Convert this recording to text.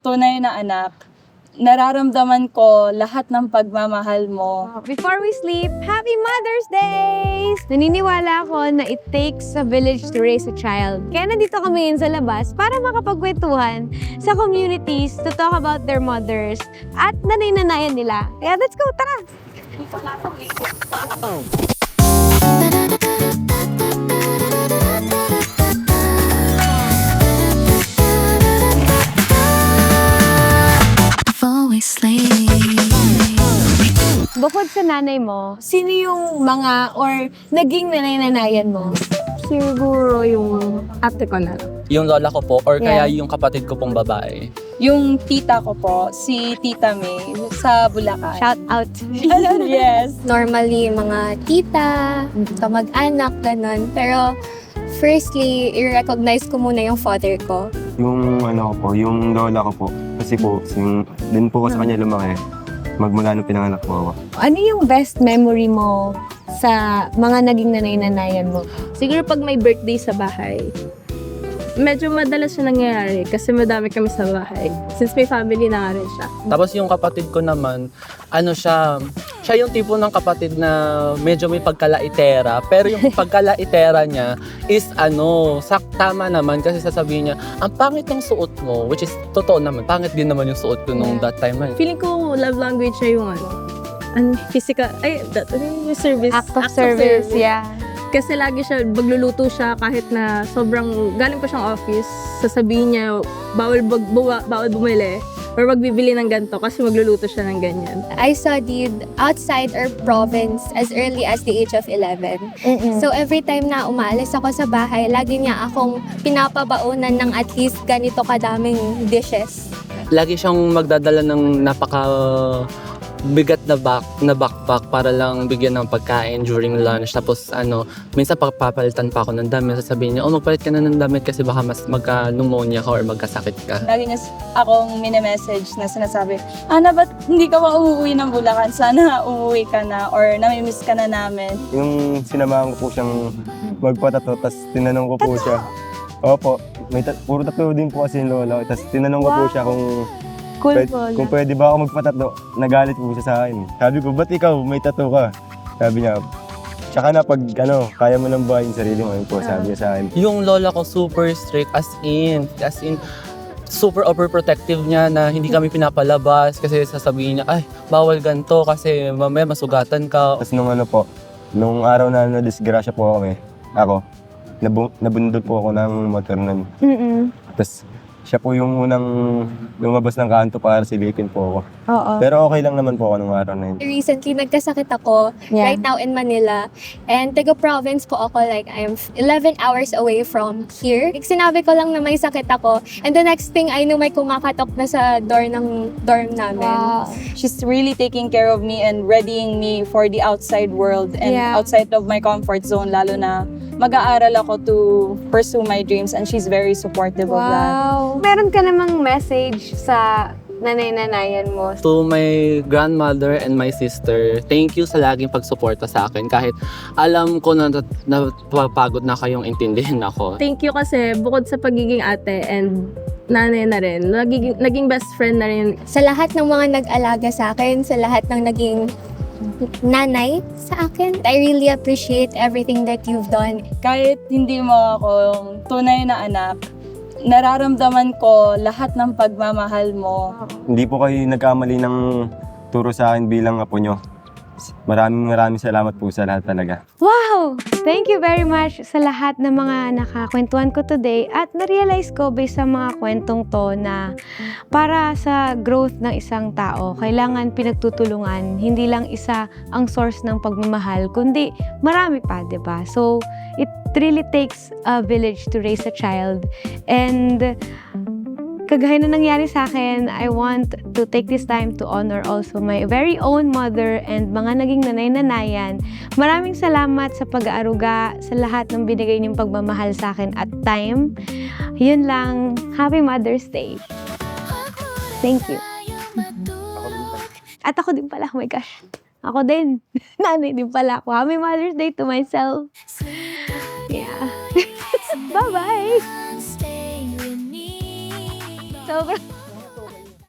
tunay na anak. Nararamdaman ko lahat ng pagmamahal mo. Before we sleep, Happy Mother's Day! Naniniwala ako na it takes a village to raise a child. Kaya nandito kami sa labas para makapagkwentuhan sa communities to talk about their mothers at nanay-nanayan nila. Kaya let's go, tara! Bukod sa nanay mo, sino yung mga or naging nanay-nanayan mo? Siguro yung ate ko na. Yung lola ko po or Yeah. kaya yung kapatid ko pong babae. Yung tita ko po, si Tita May, sa Bulacan. Shout out. Yes. Normally, mga tita, kamag-anak, ganun. Pero, firstly, i-recognize ko muna yung father ko. Yung ano ko po, yung lola ko po. Kasi po, din po ko sa kanya lumaki. Magmula nung pinanganak po ako. Ano yung best memory mo sa mga naging nanay-nanayan mo? Siguro pag may birthday sa bahay, medyo madalas siya nangyayari kasi madami kami sa bahay. Since may family na nga rin siya. Tapos yung kapatid ko naman, ano siya yung tipo ng kapatid na medyo may pagkalaitera. Pero yung pagkalaitera niya is tama naman kasi sasabihin niya, ang pangit ng suot mo, which is totoo naman, pangit din naman yung suot ko nung that time. Feeling ko love language siya yung physical, yung service. Act of service, yeah. Kasi lagi siya, magluluto siya kahit na sobrang, galing pa siyang office, sasabihin niya, bawal bumili or magbibili ng ganito kasi magluluto siya ng ganyan. I studied outside our province as early as the age of 11. So, every time na umaalis ako sa bahay, lagi niya akong pinapabaunan ng at least ganito kadaming dishes. Lagi siyang magdadala ng bigat na backpack para lang bigyan ng pagkain during lunch. Tapos minsan papalitan pa ako ng damit. Sasabihin niya, magpalit ka na ng damit kasi baka mas magka-pneumonia ka or magkasakit ka. Lagi niya akong mini-message na sinasabi, Ana, ba't hindi ka ba umuwi ng Bulacan? Sana umuwi ka na or namimiss ka na namin. Yung sinamahan ko po siyang magpatato, tapos tinanong ko po siya. Opo, puro tattoo din po kasi yung lola ko. Tapos tinanong ko po siya kung pwede ba ako magpatato. Nagalit po siya sa akin. Sabi ko, ba't ikaw may tattoo ka? Sabi niya, tsaka na pag kaya mo nang buhayin yung sarili mo, yun po sabi niya sa akin. Yung lola ko super strict as in super overprotective niya na hindi kami pinapalabas kasi sasabihin niya, ay, bawal ganito kasi mamaya masugatan ka. Tapos nung araw na na-disgrasya po ako, nabundol po ako ng motor nun. Tapos siya po yung unang lumabas ng kanto para silipin po ako. Oo. Pero okay lang naman po ako nung araw na yun. Recently, nagkasakit ako right now in Manila. And taga-province po ako, like I'm 11 hours away from here. Sinabi ko lang na may sakit ako. And the next thing I know, may kumakatok na sa door ng dorm namin. Wow. She's really taking care of me and readying me for the outside world and Yeah. outside of my comfort zone, lalo na mag-aaral ako to pursue my dreams and she's very supportive of that. Wow. Meron ka namang message sa nanay-nanayan mo? To my grandmother and my sister, thank you sa laging pagsuporta sa akin. Kahit alam ko na napapagod na kayong intindihin ako. Thank you kasi bukod sa pagiging ate and nanay na rin, naging best friend na rin. Sa lahat ng mga nag-alaga sa akin, sa lahat ng naging nanay sa akin, I really appreciate everything that you've done. Kahit hindi mo ako tunay na anak, nararamdaman ko lahat ng pagmamahal mo. Hindi po kayo nagkamali ng turo sa akin bilang apo nyo. Maraming salamat po sa lahat talaga. Wow! Thank you very much sa lahat ng mga nakakwentuhan ko today at na-realize ko based sa mga kwentong to na para sa growth ng isang tao, kailangan pinagtutulungan. Hindi lang isa ang source ng pagmamahal, kundi marami pa, di ba? So, it really takes a village to raise a child. And kagaya na nangyari sa akin, I want to take this time to honor also my very own mother and mga naging nanay-nanayan. Maraming salamat sa pag-aaruga, sa lahat ng binigay niyong pagmamahal sa akin at time. Yun lang. Happy Mother's Day. Thank you. At ako din pala, oh my gosh. Ako din. Nanay din pala ako. Happy Mother's Day to myself. Yeah. Bye-bye! Sobrang